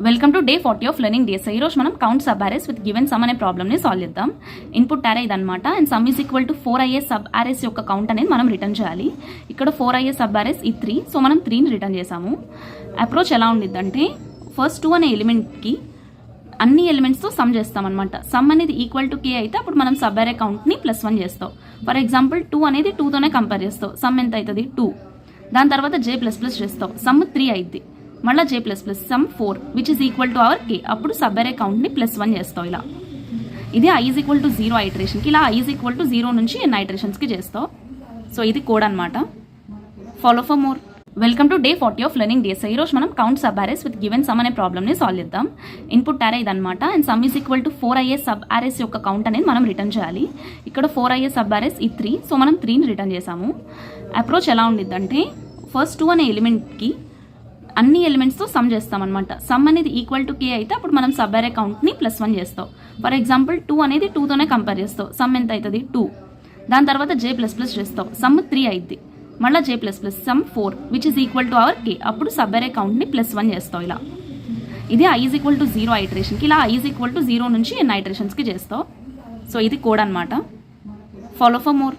Welcome to day 40 of learning days. ఈ రోజు మనం count sub arrays with given some అనే ప్రాబ్లమ్ ని సాల్వ్ చేద్దాం. ఇన్పుట్ అరే ఇదన్నమాట. And some is equal to 4ia sub arrays యొక్క కౌంట్ అనేది మనం రిటర్న్ చేయాలి. ఇక్కడ 4ia సబ్ అరేస్ ఈ 3, సో మనం 3ని రిటర్న్ చేసాము. అప్రోచ్ ఎలా ఉండిద్దంటే ఫస్ట్ 2 అనే ఎలిమెంట్కి అన్ని ఎలిమెంట్స్తో సమ్ చేస్తాం అనమాట. సమ్ అనేది ఈక్వల్ టు k అయితే అప్పుడు మనం సబ్ అరే కౌంట్ని +1 చేస్తాం. ఫర్ ఎగ్జాంపుల్ 2 అనేది 2తోనే కంపేర్ చేస్తాం. సమ్ ఎంత అవుతుంది 2. దాని తర్వాత j++ చేస్తాం. సమ్ 3 అయింది. మళ్ళీ j++ some 4 which is equal to our k. అప్పుడు సబ్ అరే కౌంట్ని +1 చేస్తాం. ఇలా ఇది i ఈజ్ ఈక్వల్ టు 0 ఐటరేషన్కి, ఇలా i ఈజ్ ఈక్వల్ టు 0 నుంచి n ఐటరేషన్స్కి చేస్తాం. సో ఇది కోడ్ అనమాట. Follow for more. Welcome to day 40 of learning days. ఈ రోజు మనం count sub arrays with given some అనే ప్రాబ్లమ్ని సాల్వ్ చేద్దాం. ఇన్పుట్ అరే ఇదన్నమాట. And some is equal to 4ia sub arrays యొక్క కౌంట్ అనేది మనం రిటర్న్ చేయాలి. ఇక్కడ 4ia సబ్ అరేస్ ఈ 3, సో మనం 3ని రిటర్న్ చేసాము. అప్రోచ్ ఎలా ఉండిద్దంటే ఫస్ట్ 2 అనే ఎలిమెంట్కి అన్ని ఎలిమెంట్స్తో సమ్ చేస్తాం అనమాట. సమ్ అనేది ఈక్వల్ టు k అయితే అప్పుడు మనం సబ్ అరే కౌంట్ని +1 చేస్తాం. ఫర్ ఎగ్జాంపుల్ 2 అనేది 2తోనే కంపేర్ చేస్తాం. సమ్ ఎంత అవుతుంది 2. దాని తర్వాత j++ చేస్తాం. సమ్ 3 అయింది. మళ్ళీ j++ some 4 which is equal to our k. అప్పుడు సబ్ అరే కౌంట్ని +1 చేస్తాం. ఇలా ఇది i ఈజ్ ఈక్వల్ టు 0 ఐటరేషన్కి, ఇలా i ఈజ్ ఈక్వల్ టు 0 నుంచి n ఐటరేషన్స్కి చేస్తాం. సో ఇది కోడ్ అనమాట. Follow for more.